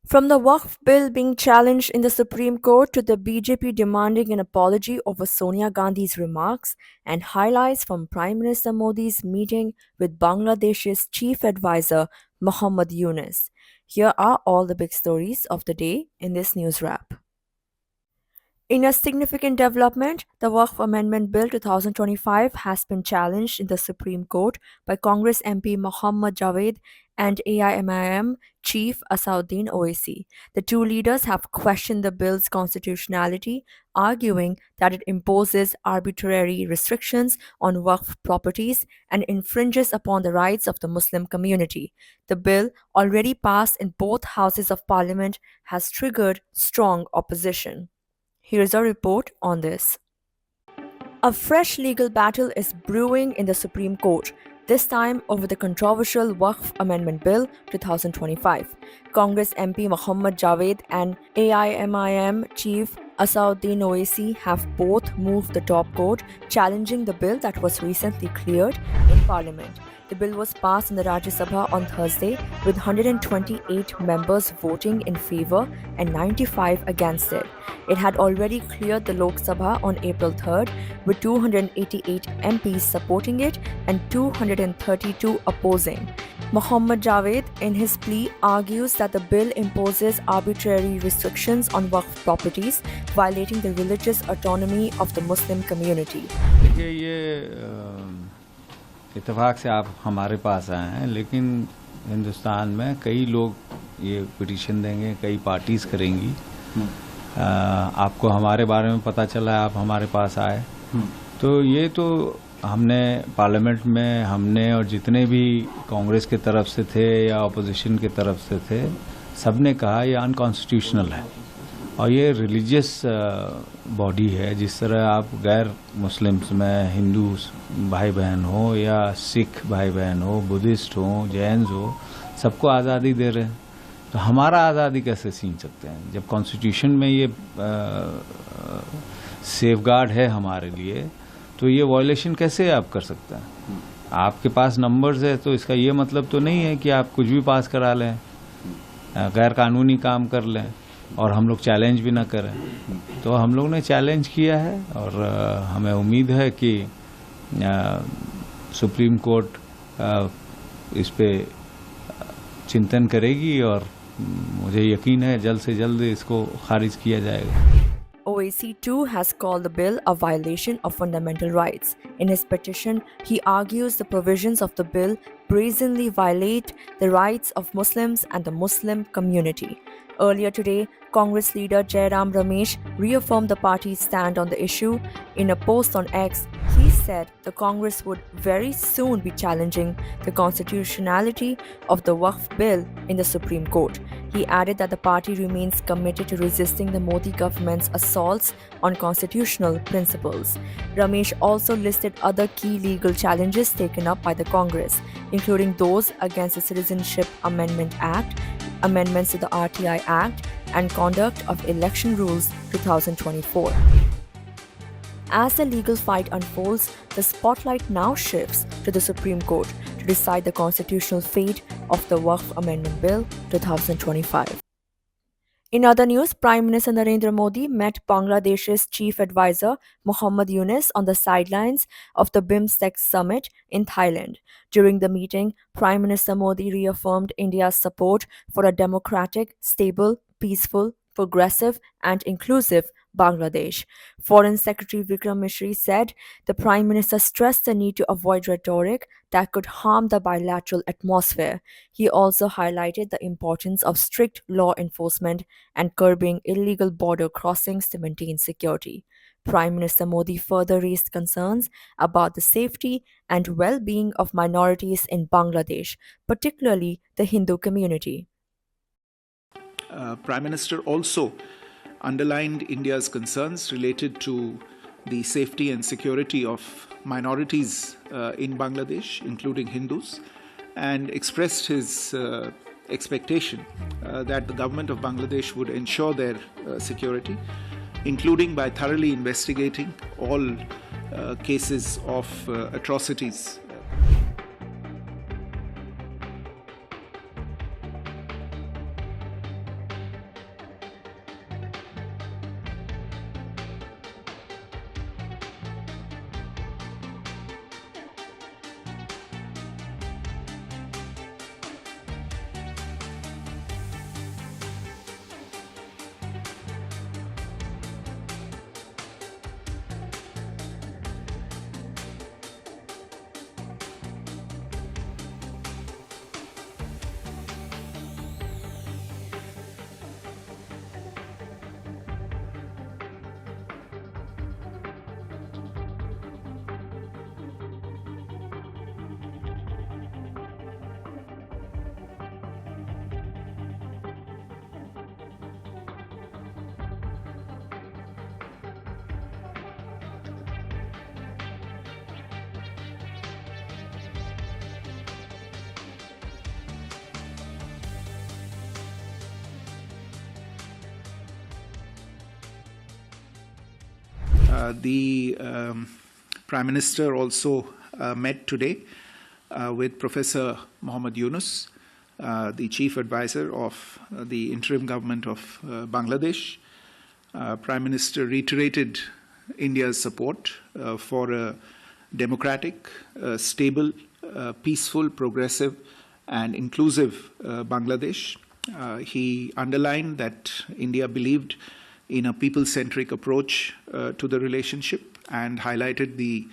From the Waqf bill being challenged in the Supreme Court to the BJP demanding an apology over Sonia Gandhi's remarks and highlights from Prime Minister Modi's meeting with Bangladesh's chief advisor Muhammad Yunus. Here are all the big stories of the day in this news wrap. In a significant development, the Waqf Amendment Bill 2025 has been challenged in the Supreme Court by Congress MP Mohammad Javed and AIMIM Chief Asauddin Owaisi. The two leaders have questioned the bill's constitutionality, arguing that it imposes arbitrary restrictions on Waqf properties and infringes upon the rights of the Muslim community. The bill, already passed in both houses of parliament, has triggered strong opposition. Here's a report on this. A fresh legal battle is brewing in the Supreme Court, this time over the controversial Waqf Amendment Bill 2025. Congress MP Mohammad Javed and AIMIM Chief Asauddin Owaisi have both moved the top court, challenging the bill that was recently cleared in Parliament. The bill was passed in the Rajya Sabha on Thursday with 128 members voting in favor and 95 against it. It had already cleared the Lok Sabha on April 3rd with 288 MPs supporting it and 232 opposing. Mohammad Javed, in his plea, argues that the bill imposes arbitrary restrictions on Waqf properties, violating the religious autonomy of the Muslim community. इत्तेफाक से आप हमारे पास आए हैं, लेकिन हिंदुस्तान में कई लोग ये पिटीशन देंगे, कई पार्टीज करेंगी। आपको हमारे बारे में पता चला है, आप हमारे पास आए, तो ये तो हमने पार्लियामेंट में हमने और जितने भी कांग्रेस के तरफ से थे या अपोजिशन के तरफ से थे, सबने कहा ये अनकॉन्स्टिट्यूशनल है और ये रिलीजियस बॉडी है। जिस तरह आप गैर मुस्लिम्स में हिंदू भाई बहन हो या सिख भाई बहन हो, बुद्धिस्ट हो, जैन हो, सबको आज़ादी दे रहे हैं, तो हमारा आज़ादी कैसे छीन सकते हैं? जब कॉन्स्टिट्यूशन में ये सेफगार्ड है हमारे लिए, तो ये वायलेशन कैसे आप कर सकते हैं? आपके पास नंबर्स है तो इसका ये मतलब तो नहीं है कि आप कुछ भी पास करा लें, गैर कानूनी काम कर लें और हम लोग चैलेंज भी ना करें। तो हम लोग ने चैलेंज किया है और हमें उम्मीद है कि सुप्रीम कोर्ट इस पे चिंतन करेगी और मुझे यकीन है जल्द से जल्द इसको खारिज किया जाएगा। OAC too has called the bill a violation of fundamental rights. In his petition, he argues the provisions of the bill brazenly violate the rights of Muslims and the Muslim community. Earlier today, Congress leader Jairam Ramesh reaffirmed the party's stand on the issue. In a post on X, he said the Congress would very soon be challenging the constitutionality of the Waqf bill in the Supreme Court. He added that the party remains committed to resisting the Modi government's assaults on constitutional principles. Ramesh also listed other key legal challenges taken up by the Congress, including those against the Citizenship Amendment Act, amendments to the RTI Act, and conduct of election rules 2024. As the legal fight unfolds, the spotlight now shifts to the Supreme Court to decide the constitutional fate of the Waqf Amendment Bill 2025. In other news, Prime Minister Narendra Modi met Bangladesh's chief advisor Muhammad Yunus on the sidelines of the BIMSTEC summit in Thailand. During the meeting, Prime Minister Modi reaffirmed India's support for a democratic, stable, peaceful, progressive, and inclusive Bangladesh. Foreign Secretary Vikram Misri said the Prime Minister stressed the need to avoid rhetoric that could harm the bilateral atmosphere. He also highlighted the importance of strict law enforcement and curbing illegal border crossings to maintain security. Prime Minister Modi further raised concerns about the safety and well-being of minorities in Bangladesh, particularly the Hindu community. Prime Minister also underlined India's concerns related to the safety and security of minorities in Bangladesh, including Hindus, and expressed his expectation that the government of Bangladesh would ensure their security, including by thoroughly investigating all cases of atrocities. The Prime Minister also met today with Professor Mohammad Yunus, the Chief Advisor of the interim government of Bangladesh. Prime Minister reiterated India's support for a democratic, stable, peaceful, progressive, and inclusive Bangladesh. He underlined that India believed in a people-centric approach to the relationship and highlighted the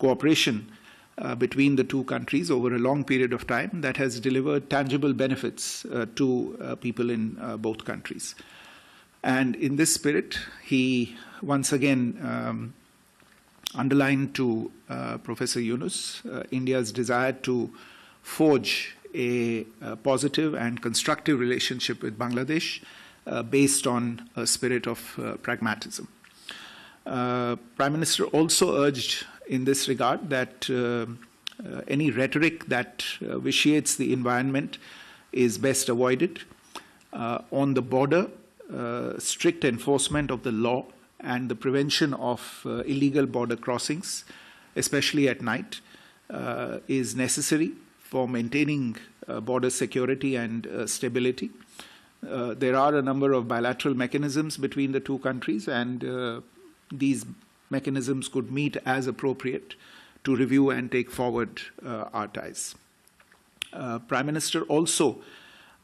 cooperation between the two countries over a long period of time that has delivered tangible benefits to people in both countries. And in this spirit, he once again underlined to Professor Yunus India's desire to forge a positive and constructive relationship with Bangladesh based on a spirit of pragmatism. Prime Minister also urged in this regard that any rhetoric that vitiates the environment is best avoided. On the border, strict enforcement of the law and the prevention of illegal border crossings, especially at night, is necessary for maintaining border security and stability. There are a number of bilateral mechanisms between the two countries, and these mechanisms could meet as appropriate to review and take forward our ties. Prime Minister also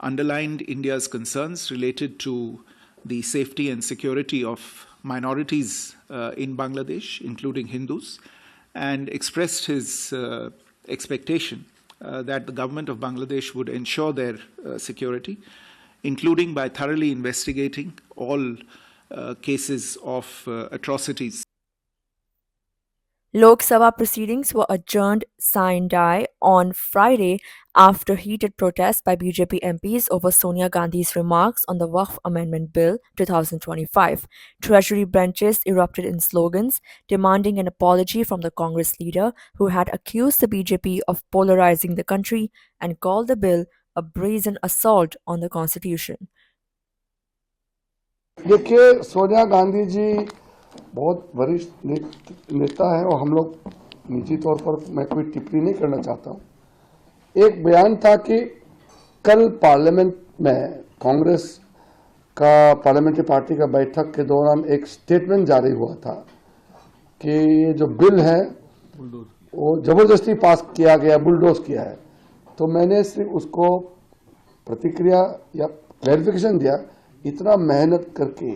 underlined India's concerns related to the safety and security of minorities in Bangladesh, including Hindus, and expressed his expectation that the government of Bangladesh would ensure their security, including by thoroughly investigating all cases of atrocities. Lok Sabha proceedings were adjourned sine die on Friday after heated protests by BJP MPs over Sonia Gandhi's remarks on the Waqf Amendment Bill 2025. Treasury benches erupted in slogans demanding an apology from the Congress leader, who had accused the BJP of polarizing the country and called the bill a brazen assault on the constitution. देखिए, सोनिया गांधी जी बहुत वरिष्ठ नेता है और हम लोग निजी तौर पर मैं कोई टिप्पणी नहीं करना चाहता हूं। एक बयान था कि कल पार्लियामेंट में कांग्रेस का पार्लियामेंट्री पार्टी का बैठक के दौरान एक स्टेटमेंट जारी हुआ था कि ये जो बिल है वो जबरदस्ती पास किया गया, बुलडोज किया है। तो मैंने सिर्फ उसको प्रतिक्रिया या क्लैरिफिकेशन दिया, इतना मेहनत करके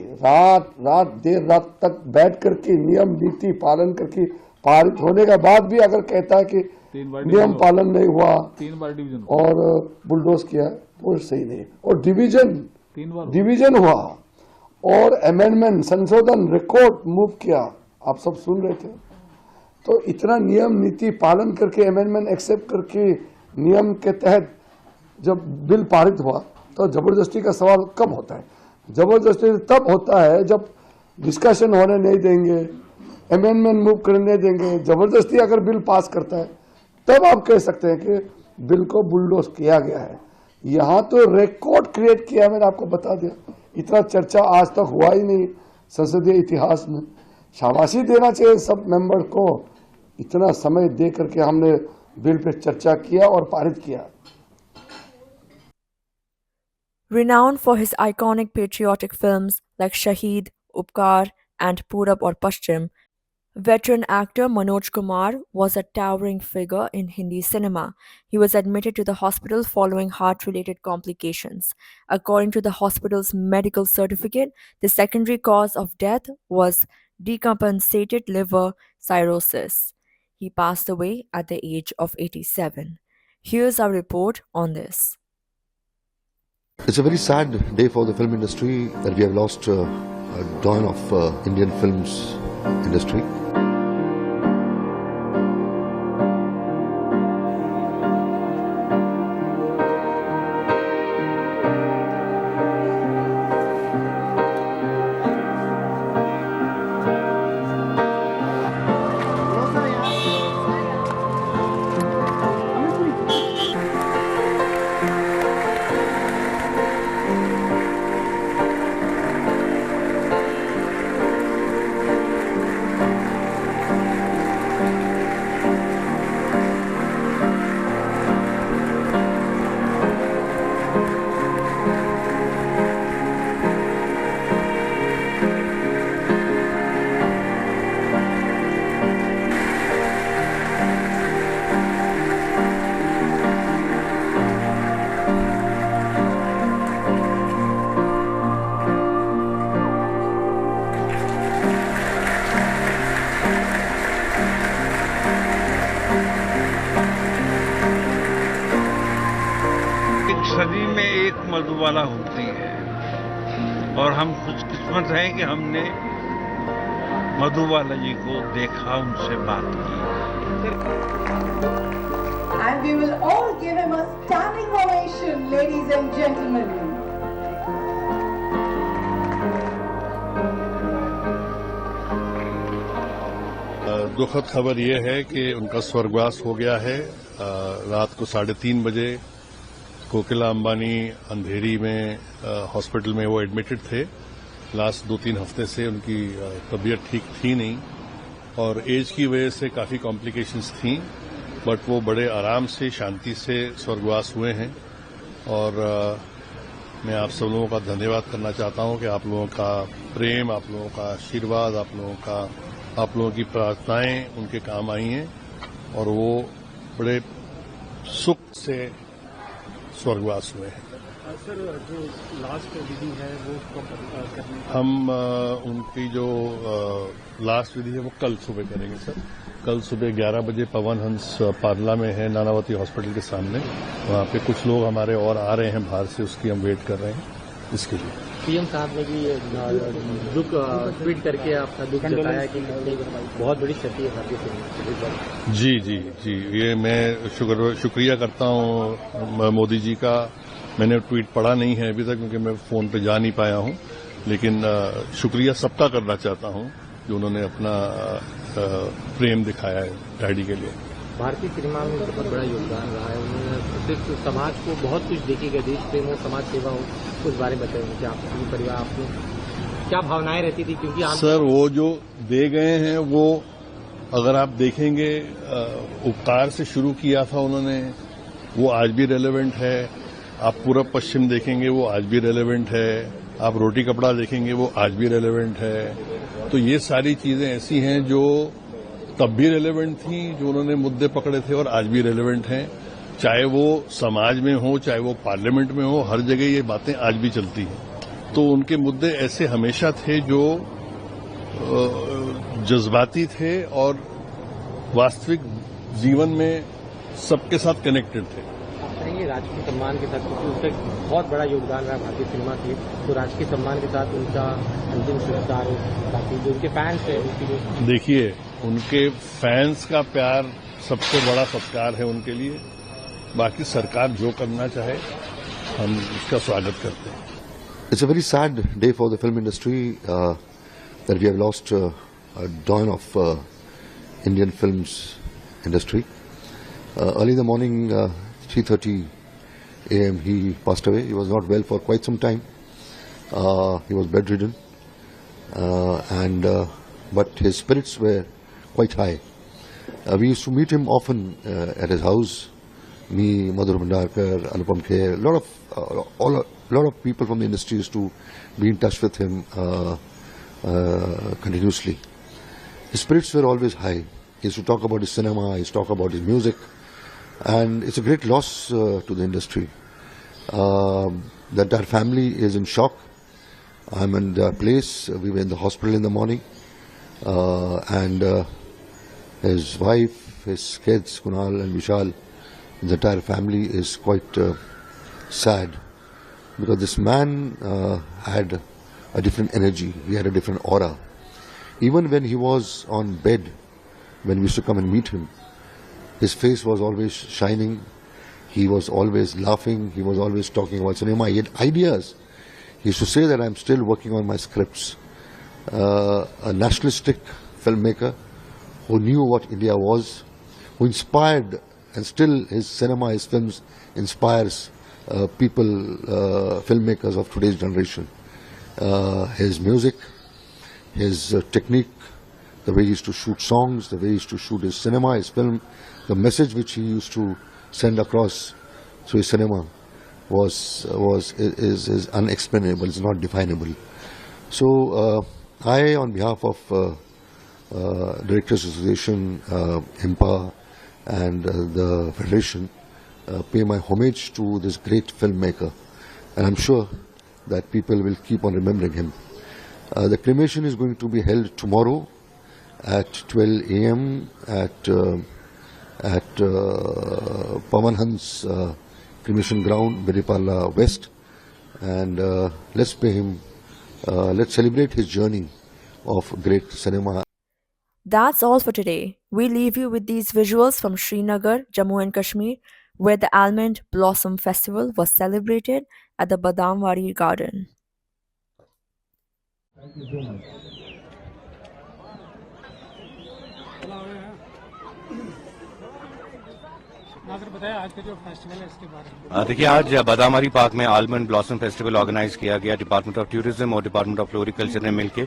देर रात तक बैठ करके नियम नीति पालन करके पारित होने के बाद भी अगर कहता है कि नियम पालन नहीं हुआ और बुलडोज किया तो सही नहीं। और डिवीजन हुआ और अमेंडमेंट संशोधन रिकॉर्ड मूव किया, आप सब सुन रहे थे। तो इतना नियम नीति पालन करके अमेंडमेंट एक्सेप्ट करके नियम के तहत जब बिल पारित हुआ तो जबरदस्ती का सवाल कब होता है? जबरदस्ती तब होता है जब डिस्कशन होने नहीं देंगे, अमेंडमेंट मूव करने नहीं देंगे। जबरदस्ती अगर बिल पास करता है तब आप कह सकते हैं कि बिल को बुलडोज किया गया है। यहाँ तो रिकॉर्ड क्रिएट किया, मैंने आपको बता दिया। इतना चर्चा आज तक हुआ ही नहीं संसदीय इतिहास में। शाबाशी देना चाहिए सब मेंबर को, इतना समय दे करके हमने बिल पे चर्चा किया और पारित किया। Renowned for his iconic patriotic films like Shaheed, Upkar, and Purab or Paschim, veteran actor Manoj Kumar was a towering figure in Hindi cinema. He was admitted to the hospital following heart-related complications. According to the hospital's medical certificate, the secondary cause of death was decompensated liver cirrhosis. He passed away at the age of 87. Here's our report on this. It's a very sad day for the film industry that we have lost a dawn of Indian films industry. और हम खुशकिस्मत हैं कि हमने मधुबाला जी को देखा, उनसे बात की। And we will all give him a standing ovation, ladies and gentlemen. दुखद खबर यह है कि उनका स्वर्गवास हो गया है। रात को 3:30 बजे कोकिला अंबानी अंधेरी में हॉस्पिटल में वो एडमिटेड थे। लास्ट 2-3 हफ्ते से उनकी तबीयत ठीक थी नहीं और एज की वजह से काफ़ी कॉम्प्लिकेशंस थी, बट वो बड़े आराम से शांति से स्वर्गवास हुए हैं। और मैं आप सब लोगों का धन्यवाद करना चाहता हूं कि आप लोगों का प्रेम, आप लोगों का आशीर्वाद, आप लोगों की प्रार्थनाएं उनके काम आई हैं और वो बड़े सुख से स्वर्गवास हुए हैं। सर, जो लास्ट विधि है वो कब करने? हम उनकी जो लास्ट विधि है वो कल सुबह करेंगे सर। कल सुबह 11 बजे पवन हंस पार्ला में है, नानावती हॉस्पिटल के सामने। वहाँ पे कुछ लोग हमारे और आ रहे हैं बाहर से, उसकी हम वेट कर रहे हैं इसके लिए। पीएम साहब ने भी दुख ट्वीट करके आपका दुख जताया कि बहुत बड़ी क्षति है भारतीय फिल्म। जी, ये मैं शुक्रिया करता हूँ मोदी जी का। मैंने ट्वीट पढ़ा नहीं है अभी तक क्योंकि मैं फोन पे जा नहीं पाया हूँ, लेकिन शुक्रिया सबका करना चाहता हूँ कि उन्होंने अपना प्रेम दिखाया है डैडी के लिए। भारतीय सिनेमा में बहुत बड़ा योगदान रहा है। उन्होंने सिर्फ समाज को बहुत कुछ देखिएगा, देश प्रेम हो, समाज सेवा हो, उस बारे में बताएंगे कि आप अपने परिवार, आपको क्या भावनाएं रहती थी? क्योंकि सर, वो जो दे गए हैं वो अगर आप देखेंगे उपकार से शुरू किया था उन्होंने, वो आज भी रेलेवेंट है। आप पूरब पश्चिम देखेंगे वो आज भी रेलेवेंट है। आप रोटी कपड़ा देखेंगे वो आज भी रेलेवेंट है। तो ये सारी चीजें ऐसी हैं जो तब भी रेलेवेंट थी, जो उन्होंने मुद्दे पकड़े थे और आज भी रेलेवेंट हैं। चाहे वो समाज में हो, चाहे वो पार्लियामेंट में हो, हर जगह ये बातें आज भी चलती हैं। तो उनके मुद्दे ऐसे हमेशा थे जो जज्बाती थे और वास्तविक जीवन में सबके साथ कनेक्टेड थे। कहेंगे राजकीय सम्मान के साथ, क्योंकि उसका बहुत बड़ा योगदान रहा भारतीय सिनेमा के, तो राजकीय सम्मान के साथ उनका अंतिम संस्कार हो, ताकि जो उनके फैंस हैं उनके लिए। देखिए, उनके फैंस का प्यार सबसे बड़ा सत्कार है उनके लिए। बाकी सरकार जो करना चाहे हम उसका स्वागत करते हैं। It's a very sad day for the film industry that we have lost a dawn of Indian films industry. Early in the morning, 3:30 a.m. he passed away. He was not well for quite some time. He was bedridden, but his spirits were quite high. We used to meet him often at his house. Me, Madhur Bhandarkar, Anupam Kher, a lot of people from the industry used to be in touch with him continuously. His spirits were always high. He used to talk about his cinema, he used to talk about his music, and it's a great loss to the industry. That our family is in shock. I'm in their place. We were in the hospital in the morning, and his wife, his kids, Kunal and Vishal, the entire family is quite sad because this man had a different energy. He had a different aura. Even when he was on bed, when we used to come and meet him, his face was always shining. He was always laughing. He was always talking about cinema. He had ideas. He used to say that I'm still working on my scripts. A nationalistic filmmaker who knew what India was, who inspired, and still his cinema, his films inspires people, filmmakers of today's generation. His music, his technique, the way he used to shoot songs, the way he used to shoot his cinema, his film, the message which he used to send across through his cinema is unexplainable. It's not definable. So I, on behalf of Directors Association, IMPA, and the Federation, pay my homage to this great filmmaker, and I'm sure that people will keep on remembering him. The cremation is going to be held tomorrow at 12 a.m. at Pawan Hans cremation ground, Biripala West, and let's pay him let's celebrate his journey of great cinema. That's all for today. We leave you with these visuals from Srinagar, Jammu and Kashmir, where the Almond Blossom Festival was celebrated at the Badamwadi Garden. देखिए, आज बादामारी park में almond blossom festival organise किया गया department of tourism और department of floriculture ने मिलकर,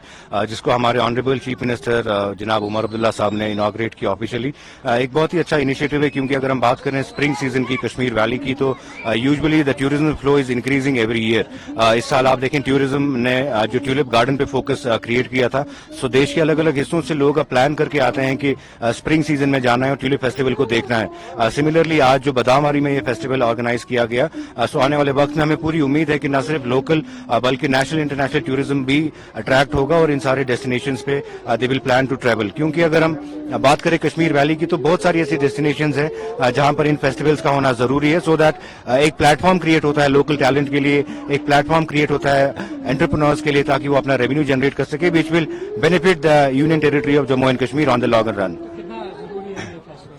जिसको हमारे ऑनरेबल चीफ मिनिस्टर जनाब उमर अब्दुल्ला साहब ने इनॉग्रेट किया ऑफिशियली। एक बहुत ही अच्छा इनिशिएटिव है, क्योंकि अगर हम बात करें स्प्रिंग सीजन की कश्मीर वैली की, तो usually the tourism flow is increasing every year. इस साल आप देखें टूरिज्म ने जो ट्यूलिप गार्डन पे फोकस क्रिएट किया था, सो देश के अलग अलग हिस्सों से लोग प्लान करके आते हैं कि स्प्रिंग सीजन में जाना है और ट्यूलिप फेस्टिवल को देखना है। सिमिलरली आज जो बादामारी में ये फेस्टिवल ऑर्गेनाइज किया गया, सो आने वाले वक्त में हमें पूरी उम्मीद है कि न सिर्फ लोकल बल्कि नेशनल इंटरनेशनल टूरिज्म भी अट्रैक्ट होगा और इन सारे डेस्टिनेशंस पे they will plan to travel. क्योंकि अगर हम बात करें कश्मीर वैली की, तो बहुत सारी ऐसी डेस्टिनेशंस हैं जहां पर इन फेस्टिवल्स का होना जरूरी है, सो दैट एक प्लेटफॉर्म क्रिएट होता है लोकल टैलेंट के लिए, एक प्लेटफॉर्म क्रिएट होता है एंटरप्रेन्योर्स के लिए, ताकि वो अपना रेवेन्यू जनरेट कर सके, which will benefit the union territory of Jammu and Kashmir on the long run.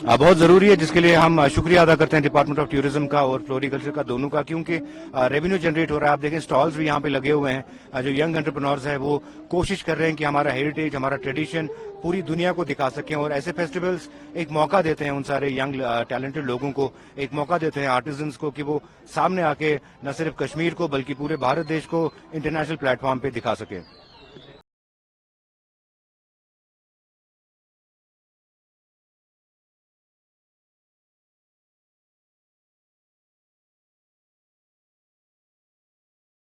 बहुत जरूरी है, जिसके लिए हम शुक्रिया अदा करते हैं डिपार्टमेंट ऑफ टूरिज्म का और फ्लोरिकल्चर का, दोनों का, क्योंकि रेवेन्यू जनरेट हो रहा है। आप देखें स्टॉल्स भी यहाँ पे लगे हुए हैं, जो यंग एंटरप्रेन्योर्स हैं वो कोशिश कर रहे हैं कि हमारा हेरिटेज, हमारा ट्रेडिशन पूरी दुनिया को दिखा सकें, और ऐसे फेस्टिवल्स एक मौका देते हैं उन सारे यंग टैलेंटेड लोगों को, एक मौका देते हैं आर्टिजन्स को कि वो सामने आके न सिर्फ कश्मीर को बल्कि पूरे भारत देश को इंटरनेशनल प्लेटफॉर्म पे दिखा सकें।